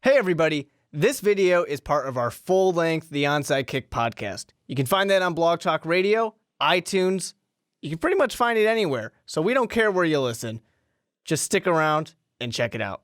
Hey everybody, this video is part of our full-length The Onside Kick podcast. You can find that on Blog Talk Radio, iTunes. You can pretty much find it anywhere, so we don't care where you listen. Just stick around and check it out.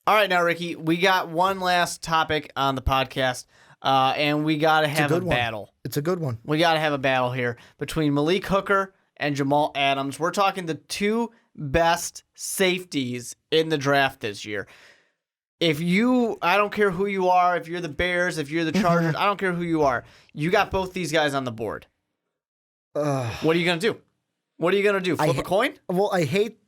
All right, now Ricky, we got one last topic on the podcast, and we got to have a battle. It's a good one. We got to have a battle here between Malik Hooker and Jamal Adams. We're talking the two best safeties in the draft this year. I don't care who you are, if you're the Bears, if you're the Chargers, I don't care who you are. You got both these guys on the board. What are you going to do? What are you going to do? Flip a coin? Well, I hate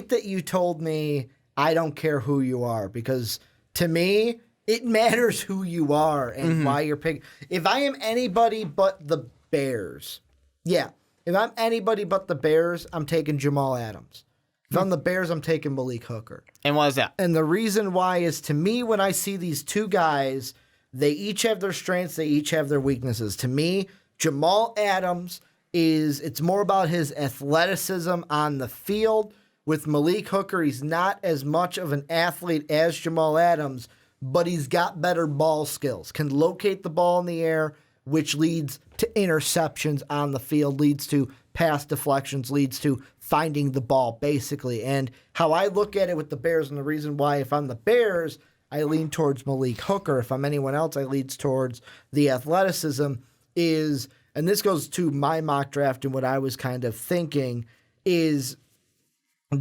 that you told me I don't care who you are, because to me, it matters who you are and why you're picking. If I am anybody but the Bears, if I'm anybody but the Bears, I'm taking Jamal Adams. If I'm the Bears, I'm taking Malik Hooker. And why is that? And the reason why is, to me, when I see these two guys, they each have their strengths, they each have their weaknesses. To me, Jamal Adams it's more about his athleticism on the field. With Malik Hooker, he's not as much of an athlete as Jamal Adams, but he's got better ball skills, can locate the ball in the air, which leads to interceptions on the field, leads to pass deflections, leads to finding the ball, basically. And how I look at it with the Bears, and the reason why, if I'm the Bears, I lean towards Malik Hooker. If I'm anyone else, I lean towards the athleticism is, and this goes to my mock draft and what I was kind of thinking, is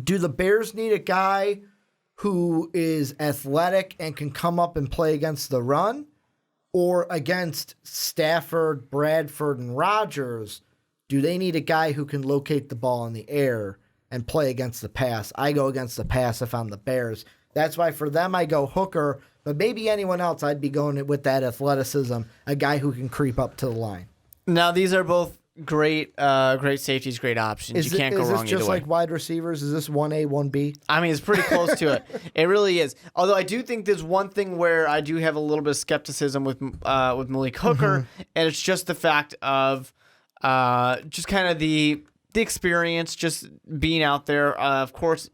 do the Bears need a guy who is athletic and can come up and play against the run? Or against Stafford, Bradford, and Rodgers, do they need a guy who can locate the ball in the air and play against the pass? I go against the pass if I'm the Bears. That's why for them I go Hooker, but maybe anyone else I'd be going with that athleticism, a guy who can creep up to the line. Now, these are both great safeties, great options. You can't go wrong either way. Is this just like wide receivers? Is this 1A, 1B? I mean, it's pretty close to it. It really is. Although I do think there's one thing where I do have a little bit of skepticism with Malik Hooker, and it's just the fact of just kind of the experience, just being out there. Of course,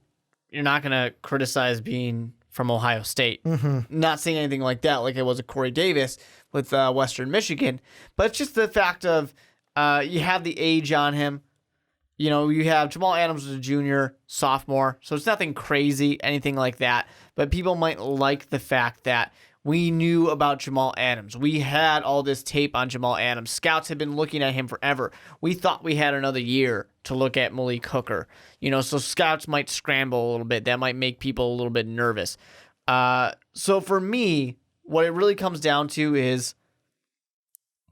you're not going to criticize being from Ohio State. Not saying anything like that, like it was a Corey Davis with Western Michigan. But it's just the fact of you have the age on him. You know, you have Jamal Adams as a junior, sophomore, so it's nothing crazy, anything like that. But people might like the fact that we knew about Jamal Adams. We had all this tape on Jamal Adams. Scouts have been looking at him forever. We thought we had another year to look at Malik Hooker. You know, so scouts might scramble a little bit. That might make people a little bit nervous. So for me, what it really comes down to is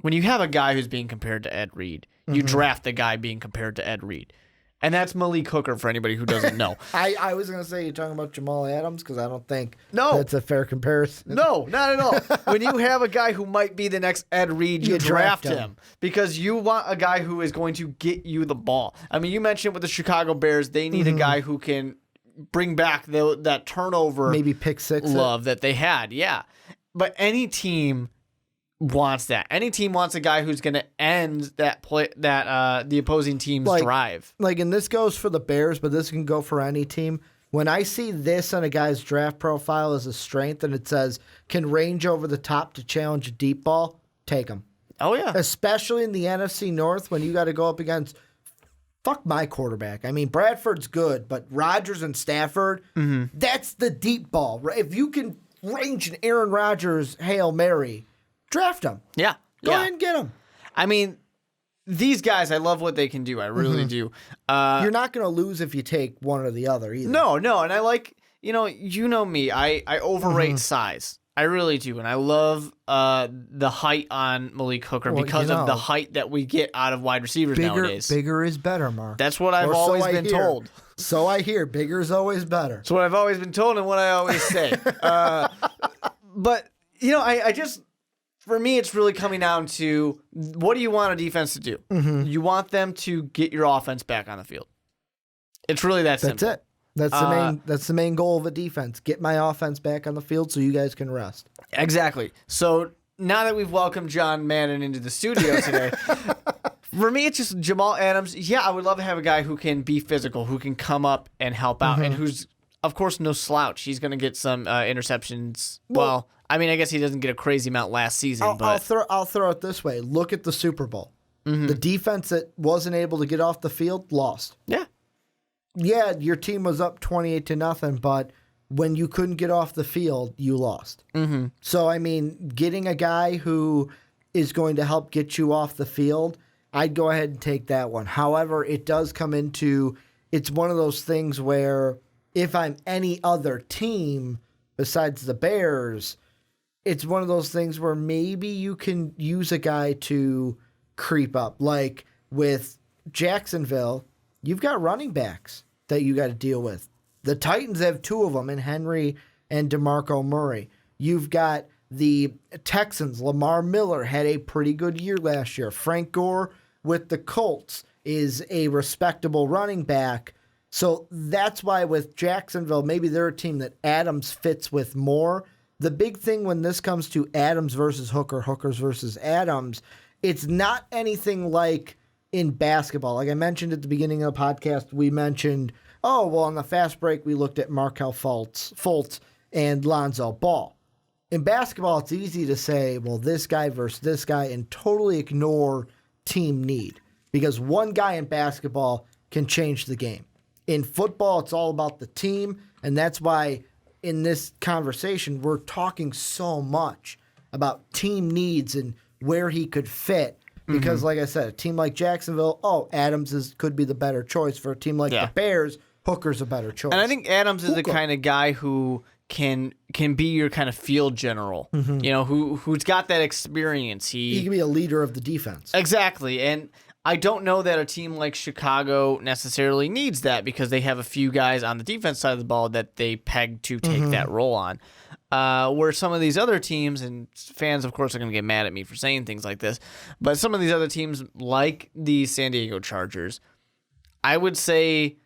when you have a guy who's being compared to Ed Reed, you draft the guy being compared to Ed Reed. And that's Malik Hooker for anybody who doesn't know. I was going to say you're talking about Jamal Adams because I don't think that's a fair comparison. No, not at all. When you have a guy who might be the next Ed Reed, you draft him because you want a guy who is going to get you the ball. I mean, you mentioned with the Chicago Bears, they need a guy who can bring back that turnover, maybe pick six love that they had. Yeah. But any team wants that. Any team wants a guy who's going to end that play, that the opposing team's drive. And this goes for the Bears, but this can go for any team. When I see this on a guy's draft profile as a strength and it says can range over the top to challenge a deep ball, take him. Oh yeah. Especially in the NFC North when you got to go up against fuck my quarterback. I mean, Bradford's good, but Rodgers and Stafford, that's the deep ball. If you can range an Aaron Rodgers Hail Mary, draft them. Yeah. Go ahead and get them. I mean, these guys, I love what they can do. I really do. You're not going to lose if you take one or the other either. No. And I like, you know me. I overrate size. I really do. And I love the height on Malik Hooker because of the height that we get out of wide receivers nowadays. Bigger is better, Mark. That's what I've always been told. So I hear. Bigger is always better. That's what I've always been told and what I always say. But, I just... For me, it's really coming down to what do you want a defense to do? You want them to get your offense back on the field. It's really that simple. That's it. That's the main goal of a defense. Get my offense back on the field so you guys can rest. Exactly. So now that we've welcomed John Madden into the studio today, for me, it's just Jamal Adams. Yeah, I would love to have a guy who can be physical, who can come up and help out, and who's of course, no slouch. He's going to get some interceptions. Well, I mean, I guess he doesn't get a crazy amount last season. I'll throw it this way. Look at the Super Bowl. The defense that wasn't able to get off the field lost. Yeah. Yeah, your team was up 28-0, but when you couldn't get off the field, you lost. Mm-hmm. So, I mean, getting a guy who is going to help get you off the field, I'd go ahead and take that one. However, it does come into, it's one of those things where if I'm any other team besides the Bears, it's one of those things where maybe you can use a guy to creep up. Like with Jacksonville, you've got running backs that you got to deal with. The Titans have two of them in Henry and DeMarco Murray. You've got the Texans. Lamar Miller had a pretty good year last year. Frank Gore with the Colts is a respectable running back. So that's why with Jacksonville, maybe they're a team that Adams fits with more. The big thing when this comes to Adams versus Hooker, Hookers versus Adams, it's not anything like in basketball. Like I mentioned at the beginning of the podcast, we mentioned, on the fast break, we looked at Markelle Fultz and Lonzo Ball. In basketball, it's easy to say, well, this guy versus this guy and totally ignore team need because one guy in basketball can change the game. In football, it's all about the team, and that's why in this conversation, we're talking so much about team needs and where he could fit. Because, like I said, a team like Jacksonville, Adams could be the better choice. For a team like the Bears, Hooker's a better choice. And I think Adams is the kind of guy who can be your kind of field general, who's got that experience. He can be a leader of the defense. Exactly. And I don't know that a team like Chicago necessarily needs that because they have a few guys on the defense side of the ball that they peg to take that role on. Where some of these other teams, and fans, of course, are going to get mad at me for saying things like this, but some of these other teams, like the San Diego Chargers, I would say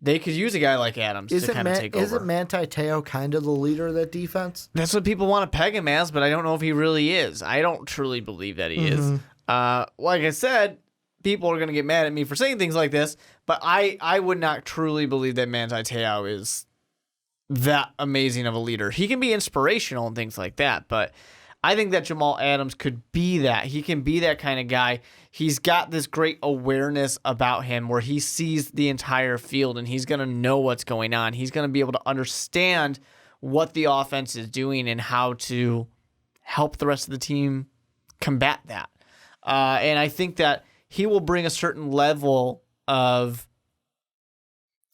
they could use a guy like Adams to kind of take over. Isn't Manti Te'o kind of the leader of that defense? That's what people want to peg him as, but I don't know if he really is. I don't truly believe that he is. Like I said, people are going to get mad at me for saying things like this, but I would not truly believe that Manti Te'o is that amazing of a leader. He can be inspirational and things like that, but I think that Jamal Adams could be that. He can be that kind of guy. He's got this great awareness about him where he sees the entire field and he's going to know what's going on. He's going to be able to understand what the offense is doing and how to help the rest of the team combat that. And I think that he will bring a certain level of,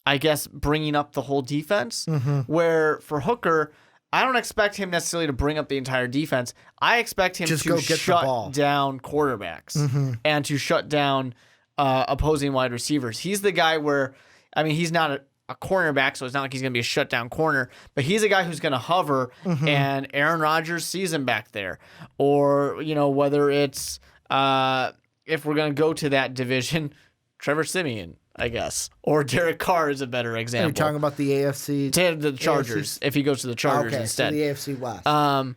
I guess, bringing up the whole defense, where for Hooker, I don't expect him necessarily to bring up the entire defense. I expect him to shut down quarterbacks and to shut down opposing wide receivers. He's the guy where, I mean, he's not a cornerback, so it's not like he's going to be a shutdown corner, but he's a guy who's going to hover, and Aaron Rodgers sees him back there. Or, whether it's, if we're going to go to that division, Trevor Siemian, I guess. Or Derek Carr is a better example. You're talking about the AFC? The Chargers, if he goes to the Chargers instead. So the AFC West.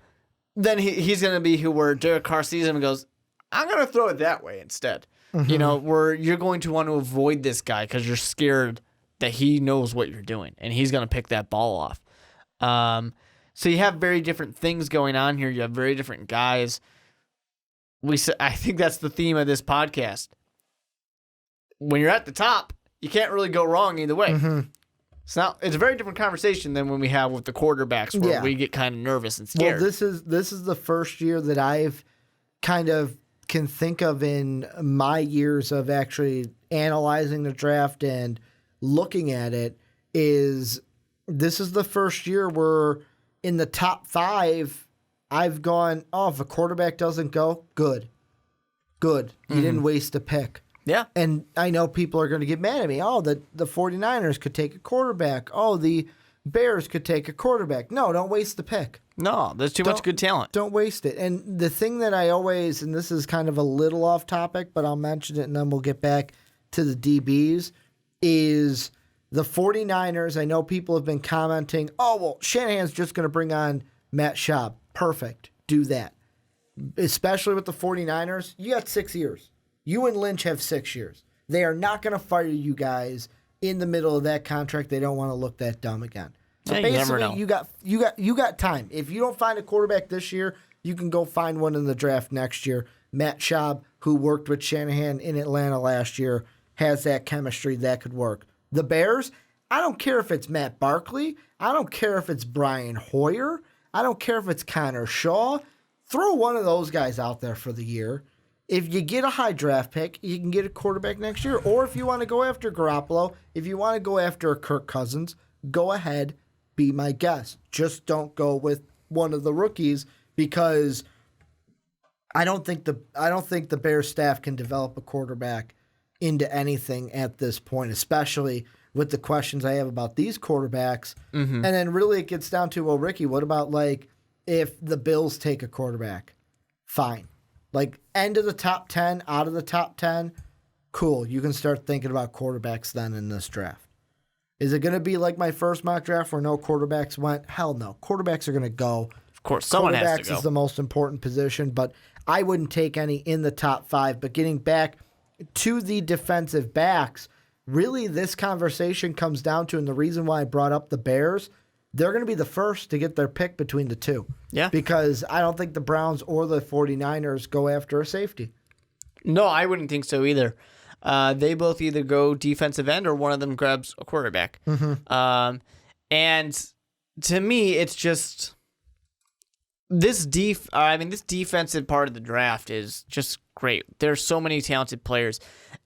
Then he's going to be where Derek Carr sees him and goes, I'm going to throw it that way instead. Where you're going to want to avoid this guy because you're scared that he knows what you're doing, and he's going to pick that ball off. So you have very different things going on here. You have very different guys. I think that's the theme of this podcast. When you're at the top, you can't really go wrong either way. It's a very different conversation than when we have with the quarterbacks where we get kind of nervous and scared. Well, this is the first year that I've kind of can think of in my years of actually analyzing the draft and looking at it is this is the first year where in the top 5 I've gone, if a quarterback doesn't go, good. You didn't waste a pick. Yeah. And I know people are going to get mad at me. The 49ers could take a quarterback. The Bears could take a quarterback. No, don't waste the pick. No, there's too much good talent. Don't waste it. And the thing that I always, and this is kind of a little off topic, but I'll mention it and then we'll get back to the DBs, is the 49ers. I know people have been commenting, Shanahan's just going to bring on Matt Schaub. Perfect. Do that. Especially with the 49ers. You got 6 years. You and Lynch have 6 years. They are not going to fire you guys in the middle of that contract. They don't want to look that dumb again. So Yeah, you never know. basically, you got time. If you don't find a quarterback this year, you can go find one in the draft next year. Matt Schaub, who worked with Shanahan in Atlanta last year, has that chemistry that could work. The Bears, I don't care if it's Matt Barkley. I don't care if it's Brian Hoyer. I don't care if it's Connor Shaw. Throw one of those guys out there for the year. If you get a high draft pick, you can get a quarterback next year. Or if you want to go after Garoppolo, if you want to go after Kirk Cousins, go ahead, be my guest. Just don't go with one of the rookies because I don't think the Bears staff can develop a quarterback into anything at this point, especially with the questions I have about these quarterbacks. Mm-hmm. And then really it gets down to, well, Ricky, what about like if the Bills take a quarterback? Fine. Like end of the top 10, out of the top 10, cool. You can start thinking about quarterbacks then in this draft. Is it going to be like my first mock draft where no quarterbacks went? Hell no. Quarterbacks are going to go. Of course, someone has to go. Quarterbacks is the most important position, but I wouldn't take any in the top 5. But getting back to the defensive backs, really this conversation comes down to, and the reason why I brought up the Bears, they're going to be the first to get their pick between the two. Yeah. Because I don't think the Browns or the 49ers go after a safety. No, I wouldn't think so either. They both either go defensive end or one of them grabs a quarterback. Mm-hmm. And to me, it's just this defensive part of the draft is just great. There's so many talented players.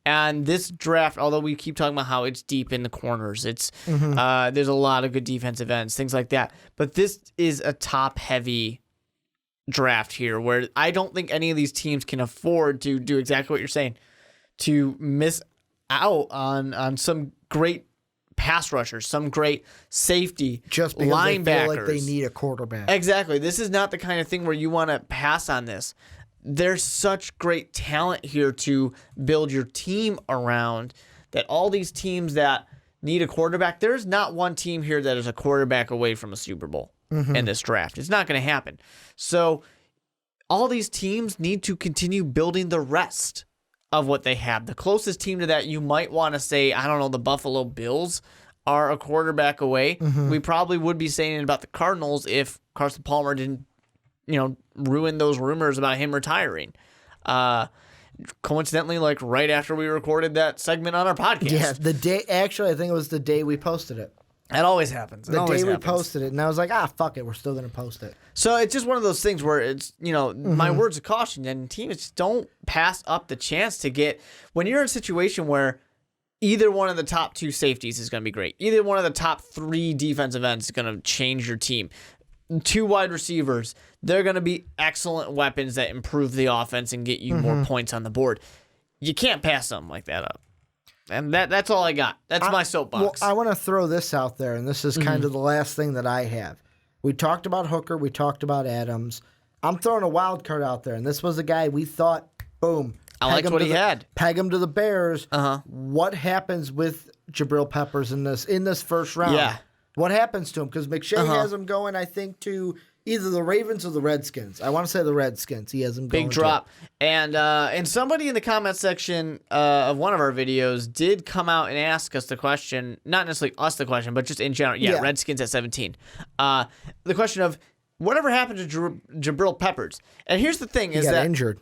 And this draft, although we keep talking about how it's deep in the corners, it's there's a lot of good defensive ends, things like that. But this is a top-heavy draft here where I don't think any of these teams can afford to do exactly what you're saying, to miss out on some great pass rushers, some great safety, just because linebackers. They feel like they need a quarterback. Exactly. This is not the kind of thing where you want to pass on this. There's such great talent here to build your team around that all these teams that need a quarterback, there's not one team here that is a quarterback away from a Super Bowl in this draft. It's not going to happen. So all these teams need to continue building the rest of what they have. The closest team to that, you might want to say, I don't know, the Buffalo Bills are a quarterback away. We probably would be saying it about the Cardinals if Carson Palmer didn't, ruin those rumors about him retiring. Coincidentally, like right after we recorded that segment on our podcast. Yeah, I think it was the day we posted it. That always happens. The day we posted it, and I was like, fuck it, we're still going to post it. So it's just one of those things where it's, my words of caution, and teams just don't pass up the chance to get, when you're in a situation where either one of the top 2 safeties is going to be great, either one of the top 3 defensive ends is going to change your team, 2 wide receivers, they're going to be excellent weapons that improve the offense and get you more points on the board. You can't pass something like that up. And that's all I got. That's my soapbox. Well, I want to throw this out there, and this is kind of the last thing that I have. We talked about Hooker. We talked about Adams. I'm throwing a wild card out there, and this was a guy we thought, boom. I liked what he had. Peg him to the Bears. What happens with Jabril Peppers in this first round? Yeah. What happens to him? Because McShay has him going, I think, to either the Ravens or the Redskins. I want to say the Redskins. He has him going. Big drop. And somebody in the comment section of one of our videos did come out and ask us the question, not necessarily us the question, but just in general. Yeah. Redskins at 17. The question of whatever happened to Jabril Peppers. And here's the thing: he got injured.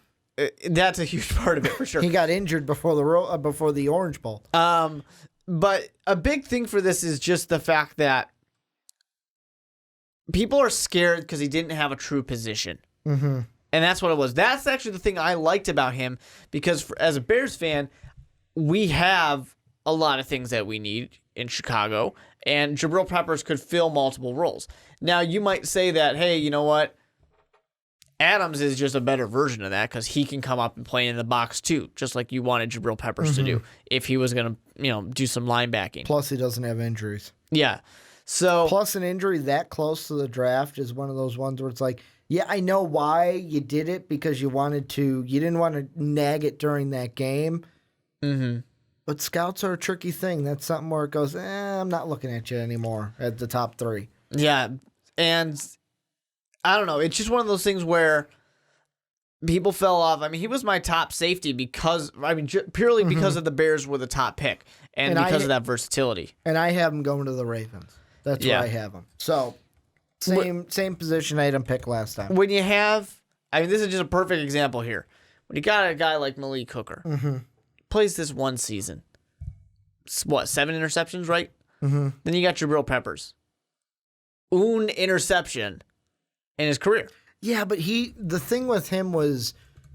That's a huge part of it for sure. He got injured before the Orange Bowl. But a big thing for this is just the fact that people are scared because he didn't have a true position. And that's what it was. That's actually the thing I liked about him because as a Bears fan, we have a lot of things that we need in Chicago, and Jabril Peppers could fill multiple roles. Now, you might say that, hey, you know what? Adams is just a better version of that because he can come up and play in the box too, just like you wanted Jabril Peppers to do if he was going to, do some linebacking. Plus, he doesn't have injuries. Yeah. So plus, an injury that close to the draft is one of those ones where it's like, yeah, I know why you did it because you didn't want to nag it during that game. But scouts are a tricky thing. That's something where it goes, I'm not looking at you anymore at the top 3. Yeah. And I don't know. It's just one of those things where people fell off. I mean, he was my top safety purely because of the Bears were the top pick and because of that versatility. And I have him going to the Ravens. That's where I have him. So same position I had him pick last time. When you have, I mean, this is just a perfect example here. When you got a guy like Malik Hooker, plays this one season, what, 7 interceptions, right? Then you got Jabril Peppers, one interception in his career. Yeah, but the thing with him was,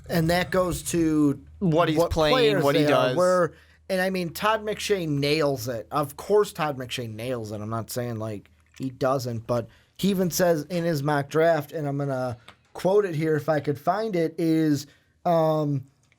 and that goes to What he's playing, what he does. And I mean, Todd McShay nails it. Of course, Todd McShay nails it. I'm not saying like he doesn't, but he even says in his mock draft, and I'm going to quote it here if I could find it, is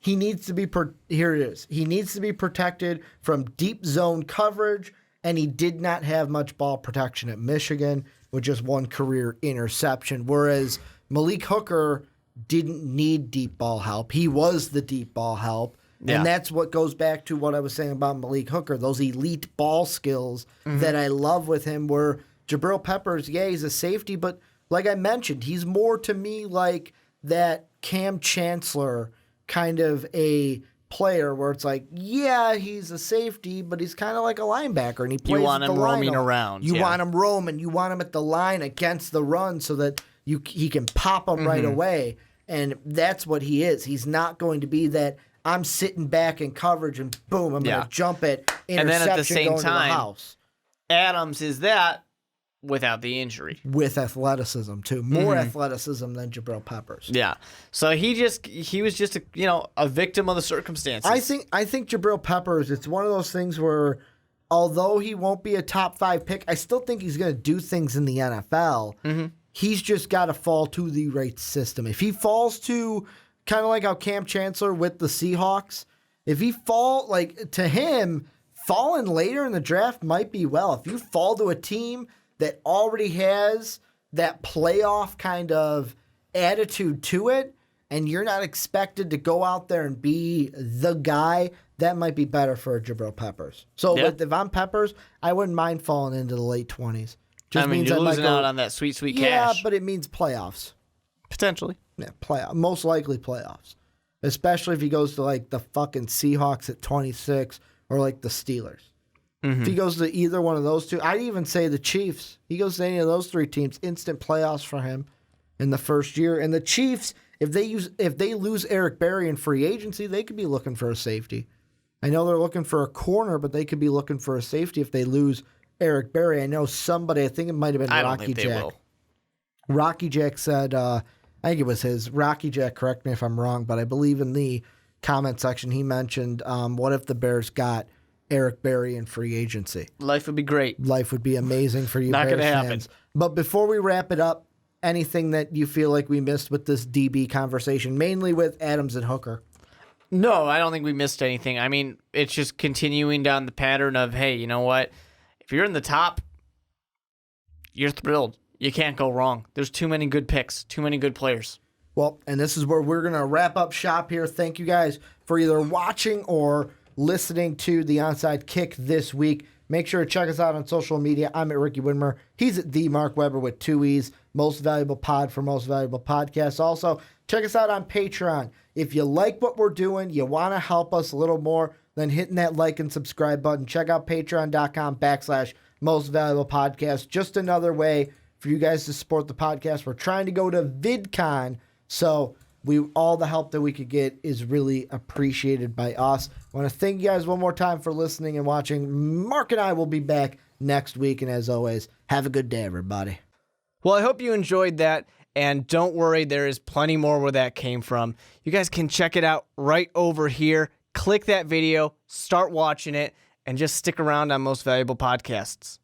he needs to be, here it is. He needs to be protected from deep zone coverage, and he did not have much ball protection at Michigan with just one career interception, whereas Malik Hooker didn't need deep ball help. He was the deep ball help. Yeah. And that's what goes back to what I was saying about Malik Hooker, those elite ball skills that I love with him, where Jabril Peppers, yeah, he's a safety, but like I mentioned, he's more to me like that Cam Chancellor kind of a player where it's like, yeah, he's a safety, but he's kind of like a linebacker, and he plays. You want him roaming around. You want him roaming. You want him at the line against the run so that he can pop him right away, and that's what he is. He's not going to be that I'm sitting back in coverage and boom, I'm going to jump it, interception, and then at the same going time, to the house. Adams is that without the injury. With athleticism, too. More athleticism than Jabril Peppers. Yeah. So he was just a victim of the circumstances. I think Jabril Peppers, it's one of those things where although he won't be a top 5 pick, I still think he's going to do things in the NFL. He's just got to fall to the right system. If he falls to kind of like how Cam Chancellor with the Seahawks, if he to him, falling later in the draft might be well. If you fall to a team that already has that playoff kind of attitude to it, and you're not expected to go out there and be the guy, that might be better for Jabril Peppers. So if I'm Peppers, I wouldn't mind falling into the late 20s. Just means you're losing out on that sweet cash. Yeah, but it means playoffs. Potentially. Yeah, most likely playoffs. Especially if he goes to like the fucking Seahawks at 26 or like the Steelers. If he goes to either one of those two, I'd even say the Chiefs. He goes to any of those 3 teams, instant playoffs for him in the first year. And the Chiefs, if they lose Eric Berry in free agency, they could be looking for a safety. I know they're looking for a corner, but they could be looking for a safety if they lose Eric Berry. I know somebody, I think it might have been Rocky Jack. Rocky Jack said, I think it was his. Rocky Jack, correct me if I'm wrong, but I believe in the comment section he mentioned, what if the Bears got Eric Berry in free agency? Life would be great. Life would be amazing for you Not Bears gonna happen. fans. But before we wrap it up, anything that you feel like we missed with this DB conversation, mainly with Adams and Hooker? No, I don't think we missed anything. I mean, it's just continuing down the pattern of, hey, you know what? If you're in the top, you're thrilled. You can't go wrong. There's too many good picks, too many good players. Well, and this is where we're going to wrap up shop here. Thank you guys for either watching or listening to the Onside Kick this week. Make sure to check us out on social media. I'm at Ricky Widmer. He's at the Mark Weber with 2 E's. Most Valuable Pod for Most Valuable Podcasts. Also, check us out on Patreon. If you like what we're doing, you want to help us a little more, then hitting that like and subscribe button. Check out patreon.com/Most Valuable Podcast. Just another way for you guys to support the podcast. We're trying to go to VidCon, so all the help that we could get is really appreciated by us. I want to thank you guys one more time for listening and watching. Mark and I will be back next week, and as always, have a good day, everybody. Well, I hope you enjoyed that, and don't worry, there is plenty more where that came from. You guys can check it out right over here. Click that video, start watching it, and just stick around on Most Valuable Podcasts.